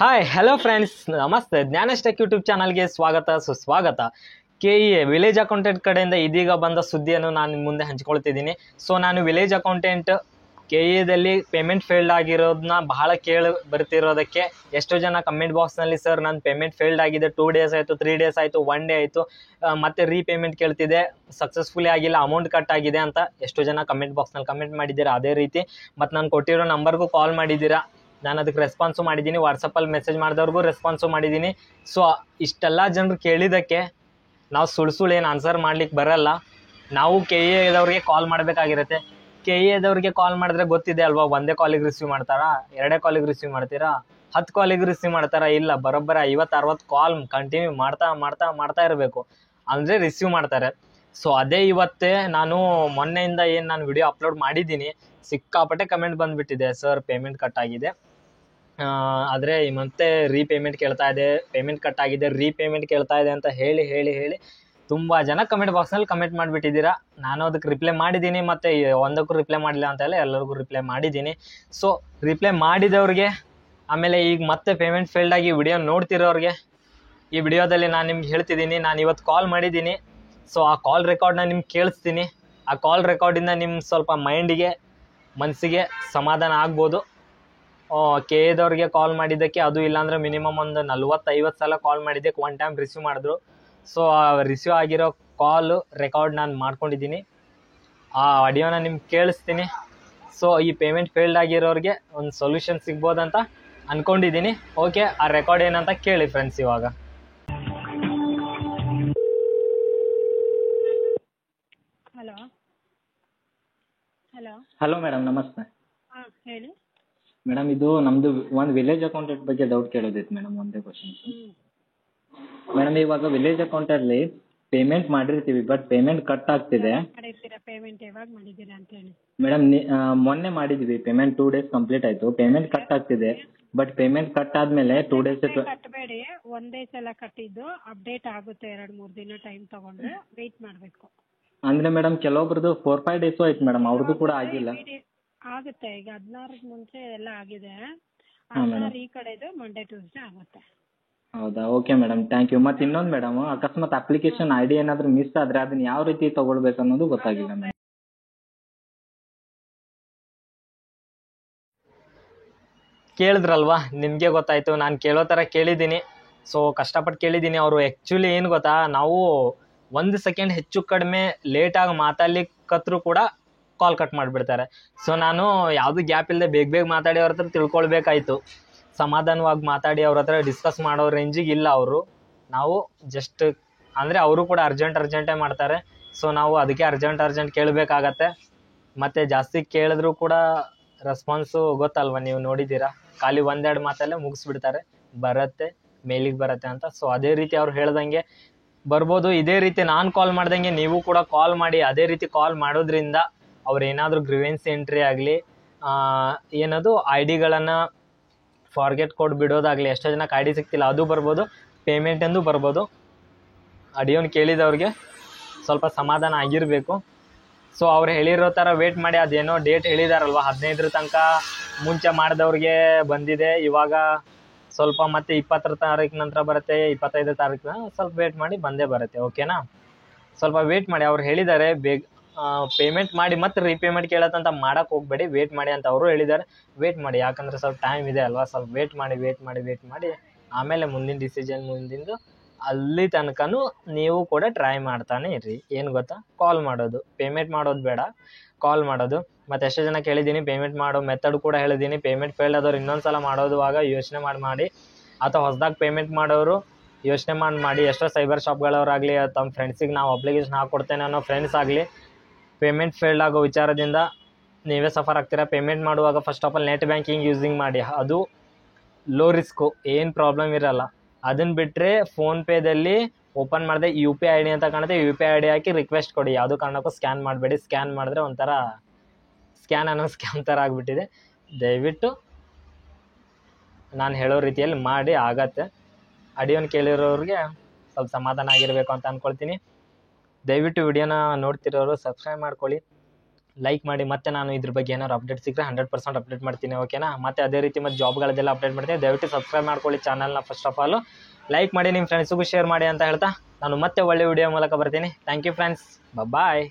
Hi hello friends, ನಮಸ್ತೆ. Gyanesh tech YouTube ಚಾನಲ್ಗೆ ಸ್ವಾಗತ ಸುಸ್ವಾಗತ. KEA ವಿಲೇಜ್ ಅಕೌಂಟೆಂಟ್ ಕಡೆಯಿಂದ ಇದೀಗ ಬಂದ ಸುದ್ದಿಯನ್ನು ನಾನು ನಿಮ್ಮ ಮುಂದೆ ಹಂಚ್ಕೊಳ್ತಿದ್ದೀನಿ. ಸೊ ನಾನು ವಿಲೇಜ್ ಅಕೌಂಟೆಂಟ್ KEAದಲ್ಲಿ ಪೇಮೆಂಟ್ ಫೇಲ್ಡ್ ಆಗಿರೋದನ್ನ ಬಹಳ ಬರ್ತಿರೋದಕ್ಕೆ ಎಷ್ಟೋ ಜನ ಕಮೆಂಟ್ ಬಾಕ್ಸ್ನಲ್ಲಿ ಸರ್ ನನ್ನ ಪೇಮೆಂಟ್ ಫೇಲ್ಡ್ ಆಗಿದೆ, 2 days ಆಯಿತು, 3 days ಆಯಿತು, 1 day ಆಯಿತು, ಮತ್ತೆ ರೀಪೇಮೆಂಟ್ ಕೇಳ್ತಿದೆ, ಸಕ್ಸಸ್ಫುಲಿ ಆಗಿಲ್ಲ, ಅಮೌಂಟ್ ಕಟ್ ಆಗಿದೆ ಅಂತ ಎಷ್ಟೋ ಜನ ಕಮೆಂಟ್ ಬಾಕ್ಸ್ನಲ್ಲಿ ಕಮೆಂಟ್ ಮಾಡಿದ್ದೀರಾ. ಅದೇ ರೀತಿ ಮತ್ತು ನಾನು ಕೊಟ್ಟಿರೋ ನಂಬರ್ಗೂ ಕಾಲ್ ಮಾಡಿದ್ದೀರಾ. ನಾನು ಅದಕ್ಕೆ ರೆಸ್ಪಾನ್ಸು ಮಾಡಿದ್ದೀನಿ, ವಾಟ್ಸಪ್ಪಲ್ಲಿ ಮೆಸೇಜ್ ಮಾಡಿದವ್ರಿಗೂ ರೆಸ್ಪಾನ್ಸು ಮಾಡಿದ್ದೀನಿ. ಸೊ ಇಷ್ಟೆಲ್ಲ ಜನರು ಕೇಳಿದ್ದಕ್ಕೆ ನಾವು ಸುಳ್ಳು ಏನು ಆನ್ಸರ್ ಮಾಡ್ಲಿಕ್ಕೆ ಬರಲ್ಲ. ನಾವು KEAದವ್ರಿಗೆ ಕಾಲ್ ಮಾಡಬೇಕಾಗಿರುತ್ತೆ. KEAದವ್ರಿಗೆ ಕಾಲ್ ಮಾಡಿದ್ರೆ ಗೊತ್ತಿದೆ ಅಲ್ವಾ, ಒಂದೇ ಕಾಲಿಗೆ ರಿಸೀವ್ ಮಾಡ್ತಾರಾ, 2 ಕಾಲಿಗೆ ರಿಸೀವ್ ಮಾಡ್ತೀರಾ, 10 ಕಾಲಿಗೆ ರಿಸೀವ್ ಮಾಡ್ತಾರಾ? ಇಲ್ಲ, ಬರೋಬ್ಬರ 50-60 ಕಾಲ್ ಕಂಟಿನ್ಯೂ ಮಾಡ್ತಾ ಇರಬೇಕು ಅಂದರೆ ರಿಸೀವ್ ಮಾಡ್ತಾರೆ. ಸೊ ಅದೇ ಇವತ್ತೇ ನಾನು ಮೊನ್ನೆಯಿಂದ ಏನು ನಾನು ವಿಡಿಯೋ ಅಪ್ಲೋಡ್ ಮಾಡಿದ್ದೀನಿ, ಸಿಕ್ಕಾಪಟ್ಟೆ ಕಮೆಂಟ್ ಬಂದುಬಿಟ್ಟಿದೆ, ಸರ್ ಪೇಮೆಂಟ್ ಕಟ್ ಆಗಿದೆ, ಆದರೆ ಮತ್ತೆ ರೀಪೇಮೆಂಟ್ ಕೇಳ್ತಾ ಇದೆ, ಪೇಮೆಂಟ್ ಕಟ್ ಆಗಿದೆ, ರೀಪೇಮೆಂಟ್ ಕೇಳ್ತಾ ಇದೆ ಅಂತ ಹೇಳಿ ಹೇಳಿ ಹೇಳಿ ತುಂಬ ಜನ ಕಮೆಂಟ್ ಬಾಕ್ಸ್ನಲ್ಲಿ ಕಮೆಂಟ್ ಮಾಡಿಬಿಟ್ಟಿದ್ದೀರಾ. ನಾನು ಅದಕ್ಕೆ ರಿಪ್ಲೈ ಮಾಡಿದ್ದೀನಿ, ಮತ್ತು ಒಂದಕ್ಕೂ ರಿಪ್ಲೈ ಮಾಡಿಲ್ಲ ಅಂತ ಹೇಳಿ ಎಲ್ಲರಿಗೂ ರಿಪ್ಲೈ ಮಾಡಿದ್ದೀನಿ. ಸೊ ರಿಪ್ಲೈ ಮಾಡಿದವ್ರಿಗೆ, ಆಮೇಲೆ ಈಗ ಮತ್ತೆ ಪೇಮೆಂಟ್ ಫೇಲ್ಡ್ ಆಗಿ ವಿಡಿಯೋ ನೋಡ್ತಿರೋರಿಗೆ ಈ ವಿಡಿಯೋದಲ್ಲಿ ನಾನು ನಿಮ್ಗೆ ಹೇಳ್ತಿದ್ದೀನಿ, ನಾನು ಇವತ್ತು ಕಾಲ್ ಮಾಡಿದ್ದೀನಿ. ಸೊ ಆ ಕಾಲ್ ರೆಕಾರ್ಡ್ನ ನಿಮ್ಗೆ ಕೇಳಿಸ್ತೀನಿ. ಆ ಕಾಲ್ ರೆಕಾರ್ಡಿಂದ ನಿಮ್ಮ ಸ್ವಲ್ಪ ಮನಸ್ಸಿಗೆ ಸಮಾಧಾನ ಆಗ್ಬೋದು. KEAದವ್ರಿಗೆ ಕಾಲ್ ಮಾಡಿದ್ದಕ್ಕೆ, ಅದು ಇಲ್ಲಾಂದರೆ ಮಿನಿಮಮ್ ಒಂದು 40-50 ಸಲ ಕಾಲ್ ಮಾಡಿದ್ದಕ್ಕೆ 1 time ರಿಸೀವ್ ಮಾಡಿದ್ರು. ಸೊ ಆ ರಿಸೀವ್ ಆಗಿರೋ ಕಾಲು ರೆಕಾರ್ಡ್ ನಾನು ಮಾಡ್ಕೊಂಡಿದ್ದೀನಿ, ಆ ಆಡಿಯೋನ ನಿಮ್ಗೆ ಕೇಳಿಸ್ತೀನಿ. ಸೊ ಈ ಪೇಮೆಂಟ್ ಫೇಲ್ಡ್ ಆಗಿರೋರಿಗೆ ಒಂದು ಸೊಲ್ಯೂಷನ್ ಸಿಗ್ಬೋದಂತ ಅಂದ್ಕೊಂಡಿದ್ದೀನಿ. ಓಕೆ, ಆ ರೆಕಾರ್ಡ್ ಏನಂತ ಕೇಳಿ ಫ್ರೆಂಡ್ಸ್ ಇವಾಗ. ಹಲೋ ಹಲೋ ಹಲೋ ಮೇಡಮ್, ನಮಸ್ತೆ. ಹಾಂ ಹೇಳಿ ಮೇಡಮ್, ಇದು ನಮ್ಮದು ಒಂದು ವಿಲೇಜ್ ಅಕೌಂಟೆಂಟ್ ಬಗ್ಗೆ ಡೌಟ್ ಕೇಳೋದಿತ್ತು ಮೇಡಮ್, ಒಂದೇ ಕ್ವಶನ್. ಮೇಡಮ್, ಇವಾಗ ವಿಲೇಜ್ ಅಕೌಂಟಲ್ಲಿ ಪೇಮೆಂಟ್ ಮಾಡಿರ್ತೀವಿ, ಬಟ್ ಪೇಮೆಂಟ್ ಕಟ್ ಆಗ್ತಿದೆ. ಮಾಡಿರ್ತೀರಾ? ಪೇಮೆಂಟ್ ಯಾವಾಗ ಮಾಡಿದ್ದೀರಾ ಅಂತ ಹೇಳಿ. ಮೇಡಮ್, ಮೊನ್ನೆ ಮಾಡಿದ್ವಿ ಪೇಮೆಂಟ್, 2 days ಕಂಪ್ಲೀಟ್ ಆಯಿತು, ಪೇಮೆಂಟ್ ಕಟ್ ಆಗ್ತಿದೆ. ಬಟ್ ಪೇಮೆಂಟ್ ಕಟ್ ಆದಮೇಲೆ 2 days ಕಟ್ಟಬೇಡಿ, ಒಂದೇ ಸಲ ಕಟ್ಟಿದ್ದು ಅಪ್ಡೇಟ್ ಆಗುತ್ತೆ. 2-3 ದಿನ ಟೈಮ್ ತಗೊಂಡು ವೆಯ್ಟ್ ಮಾಡಬೇಕು. ಅಂದರೆ ಮೇಡಮ್, ಕೆಲವೊಬ್ರದ್ದು 4-5 days ಆಯ್ತು ಮೇಡಮ್, ಅವ್ರದ್ದು ಕೂಡ ಆಗಿಲ್ಲ. ಆಗುತ್ತೆ, ಈಗ 16ಕ್ಕೆ ಮುಂಚೆ ಎಲ್ಲ ಆಗಿದೆ. ಹಾಂ ಮೇಡಮ್, 16 ಈ ಕಡೆದು ಮಂಡೇ ಟ್ಯೂಸ್ಡೇ ಆಗುತ್ತೆ. ಹೌದಾ? Okay madam, thank you. ಮತ್ತು ಇನ್ನೊಂದು ಮೇಡಮ್, ಅಕಸ್ಮಾತ್ ಅಪ್ಲಿಕೇಶನ್ ID ಏನಾದರೂ ಮಿಸ್ ಆದರೆ ಅದನ್ನ ಯಾವ ರೀತಿ ತೊಗೊಳ್ಬೇಕು ಅನ್ನೋದು ಗೊತ್ತಾಗಿಲ್ಲ ಮೇಡಮ್. ಕೇಳಿದ್ರಲ್ವಾ, ನಿಮಗೆ ಗೊತ್ತಾಯಿತು. ನಾನು ಕೇಳೋ ಥರ ಕೇಳಿದ್ದೀನಿ. ಸೊ ಕಷ್ಟಪಟ್ಟು ಕೇಳಿದ್ದೀನಿ. ಅವರು ಆ್ಯಕ್ಚುಲಿ ಏನು ಗೊತ್ತಾ, ನಾವು 1 ಸೆಕೆಂಡ್ ಹೆಚ್ಚು ಕಡಿಮೆ ಲೇಟಾಗಿ ಮಾತಾಡ್ಲಿಕ್ಕತ್ರೂ ಕೂಡ ಕಾಲ್ ಕಟ್ ಮಾಡಿಬಿಡ್ತಾರೆ. ಸೊ ನಾನು ಯಾವುದು ಗ್ಯಾಪ್ ಇಲ್ಲದೆ ಬೇಗ ಮಾತಾಡಿ ಅವ್ರ ಹತ್ರ ತಿಳ್ಕೊಳ್ಬೇಕಾಯ್ತು. ಸಮಾಧಾನವಾಗಿ ಮಾತಾಡಿ ಅವ್ರ ಹತ್ರ ಡಿಸ್ಕಸ್ ಮಾಡೋ ರೇಂಜಿಗೆ ಇಲ್ಲ ಅವರು. ನಾವು ಜಸ್ಟ್ ಅಂದರೆ ಅವರು ಕೂಡ ಅರ್ಜೆಂಟೇ ಮಾಡ್ತಾರೆ. ಸೊ ನಾವು ಅದಕ್ಕೆ ಅರ್ಜೆಂಟ್ ಕೇಳಬೇಕಾಗತ್ತೆ. ಮತ್ತು ಜಾಸ್ತಿ ಕೇಳಿದ್ರೂ ಕೂಡ ರೆಸ್ಪಾನ್ಸು ಗೊತ್ತಲ್ವ, ನೀವು ನೋಡಿದ್ದೀರಾ, ಖಾಲಿ 1-2 ಮಾತಲ್ಲೇ ಮುಗಿಸ್ಬಿಡ್ತಾರೆ, ಬರುತ್ತೆ ಮೇಲಿಗೆ ಬರುತ್ತೆ ಅಂತ. ಸೊ ಅದೇ ರೀತಿ ಅವ್ರು ಹೇಳ್ದಂಗೆ ಬರ್ಬೋದು. ಇದೇ ರೀತಿ ನಾನು ಕಾಲ್ ಮಾಡ್ದಂಗೆ ನೀವು ಕೂಡ ಕಾಲ್ ಮಾಡಿ. ಅದೇ ರೀತಿ ಕಾಲ್ ಮಾಡೋದ್ರಿಂದ ಅವ್ರು ಏನಾದರೂ ಗ್ರೀವೆನ್ಸ್ ಎಂಟ್ರಿ ಆಗಲಿ, ಏನದು ID ಗಳನ್ನು ಫಾರ್ಗೆಟ್ ಕೊಟ್ಟು ಬಿಡೋದಾಗಲಿ, ಎಷ್ಟೋ ಜನಕ್ಕೆ ID ಸಿಗ್ತಿಲ್ಲ, ಅದು ಬರ್ಬೋದು, ಪೇಮೆಂಟ್ ಎಂದು ಬರ್ಬೋದು. ಆಡಿಯೋನ ಕೇಳಿದವ್ರಿಗೆ ಸ್ವಲ್ಪ ಸಮಾಧಾನ ಆಗಿರಬೇಕು. ಸೊ ಅವ್ರು ಹೇಳಿರೋ ಥರ ವೇಟ್ ಮಾಡಿ. ಅದೇನೋ ಡೇಟ್ ಹೇಳಿದಾರಲ್ವ, 15ರ ತನಕ ಮುಂಚೆ ಮಾಡಿದವ್ರಿಗೆ ಬಂದಿದೆ. ಇವಾಗ ಸ್ವಲ್ಪ ಮತ್ತೆ 20 ತಾರೀಕು ನಂತರ ಬರುತ್ತೆ, 25 ತಾರೀಕು, ಸ್ವಲ್ಪ ವೇಟ್ ಮಾಡಿ, ಬಂದೇ ಬರುತ್ತೆ. ಓಕೆನಾ? ಸ್ವಲ್ಪ ವೇಟ್ ಮಾಡಿ. ಅವ್ರು ಹೇಳಿದ್ದಾರೆ ಬೇಗ ಪೇಮೆಂಟ್ ಮಾಡಿ ಮತ್ತೆ ರೀಪೇಮೆಂಟ್ ಕೇಳತ್ತಂತ ಮಾಡೋಕ್ಕೆ ಹೋಗಬೇಡಿ, ವೇಟ್ ಮಾಡಿ ಅಂತ ಅವರು ಹೇಳಿದ್ದಾರೆ. ವೇಟ್ ಮಾಡಿ, ಯಾಕಂದರೆ ಸ್ವಲ್ಪ ಟೈಮ್ ಇದೆ ಅಲ್ವಾ, ಸ್ವಲ್ಪ ವೇಟ್ ಮಾಡಿ ಆಮೇಲೆ ಮುಂದಿನ ಡಿಸಿಷನ್, ಮುಂದಿಂದು ಅಲ್ಲಿ ತನಕನೂ ನೀವು ಕೂಡ ಟ್ರೈ ಮಾಡ್ತಾನೆ ಇರ್ರಿ. ಏನು ಗೊತ್ತಾ, ಕಾಲ್ ಮಾಡೋದು, ಪೇಮೆಂಟ್ ಮಾಡೋದು ಬೇಡ, ಕಾಲ್ ಮಾಡೋದು. ಮತ್ತು ಎಷ್ಟೋ ಜನ ಕೇಳಿದ್ದೀನಿ, ಪೇಮೆಂಟ್ ಮಾಡೋ ಮೆಥಡ್ ಕೂಡ ಹೇಳಿದ್ದೀನಿ. ಪೇಮೆಂಟ್ ಫೇಲ್ಡ್ ಆದವ್ರು ಇನ್ನೊಂದು ಸಲ ಮಾಡೋದುವಾಗ ಯೋಚನೆ ಮಾಡಿ, ಅಥವಾ ಹೊಸದಾಗಿ ಪೇಮೆಂಟ್ ಮಾಡೋರು ಯೋಚನೆ ಮಾಡಿ. ಎಷ್ಟೋ ಸೈಬರ್ ಶಾಪ್ಗಳವರಾಗಲಿ, ತಮ್ಮ ಫ್ರೆಂಡ್ಸಿಗೆ ನಾವು ಅಪ್ಲಿಕೇಶನ್ ಹಾಕ್ಕೊಡ್ತೇನೆ ಅನ್ನೋ ಫ್ರೆಂಡ್ಸ್ ಆಗಲಿ, ಪೇಮೆಂಟ್ ಫೇಲ್ಡ್ ಆಗೋ ವಿಚಾರದಿಂದ ನೀವೇ ಸಫರ್ ಆಗ್ತೀರಾ. ಪೇಮೆಂಟ್ ಮಾಡುವಾಗ first of all net banking using ಮಾಡಿ, ಅದು ಲೋ ರಿಸ್ಕು, ಏನು ಪ್ರಾಬ್ಲಮ್ ಇರಲ್ಲ. ಅದನ್ನು ಬಿಟ್ಟರೆ ಫೋನ್ಪೇದಲ್ಲಿ ಓಪನ್ ಮಾಡಿದೆ UPI ID ಅಂತ ಕಾಣುತ್ತೆ, UPI ID ಹಾಕಿ ರಿಕ್ವೆಸ್ಟ್ ಕೊಡಿ. ಯಾವುದೂ ಕಾರಣಕ್ಕೂ ಸ್ಕ್ಯಾನ್ ಮಾಡಬೇಡಿ. ಸ್ಕ್ಯಾನ್ ಮಾಡಿದ್ರೆ ಒಂಥರ ಸ್ಕ್ಯಾಮ್ ಥರ ಆಗಿಬಿಟ್ಟಿದೆ. ದಯವಿಟ್ಟು ನಾನು ಹೇಳೋ ರೀತಿಯಲ್ಲಿ ಮಾಡಿ, ಆಗತ್ತೆ. ಆಡಿಯೋನ ಕೇಳಿರೋರಿಗೆ ಸ್ವಲ್ಪ ಸಮಾಧಾನ ಆಗಿರಬೇಕು ಅಂತ ಅಂದ್ಕೊಳ್ತೀನಿ. ದಯವಿಟ್ಟು ವಿಡಿಯೋನ ನೋಡ್ತಿರೋರು ಸಬ್ಸ್ಕ್ರೈಬ್ ಮಾಡ್ಕೊಳ್ಳಿ. ಲೈಕ್ ಮಾಡಿ. ಮತ್ತೆ ನಾನು ಇದ್ರ ಬಗ್ಗೆ ಏನಾದ್ರು ಅಪ್ಡೇಟ್ ಸಿಕ್ಕರೆ 100% ಅಪ್ಡೇಟ್ ಮಾಡ್ತೀನಿ, ಓಕೆನಾ. ಮತ್ತೆ ಅದೇ ರೀತಿ ಮತ್ತೆ ಜಾಬ್ಗಳದ್ದೆಲ್ಲ ಅಪ್ಡೇಟ್ ಮಾಡ್ತೀನಿ. ದಯವಿಟ್ಟು ಸಬ್ಸ್ಕ್ರೈಬ್ ಮಾಡ್ಕೊಳ್ಳಿ ಚಾನಲ್ನ. ಫಸ್ಟ್ ಆಫ್ ಆಲ್ ಲೈಕ್ ಮಾಡಿ, ನಿಮ್ಮ ಫ್ರೆಂಡ್ಸಿಗೂ ಶೇರ್ ಮಾಡಿ ಅಂತ ಹೇಳ್ತಾ ನಾನು ಮತ್ತೆ ಒಳ್ಳೆ ವಿಡಿಯೋ ಮೂಲಕ ಬರ್ತೀನಿ. Thank you friends, bye.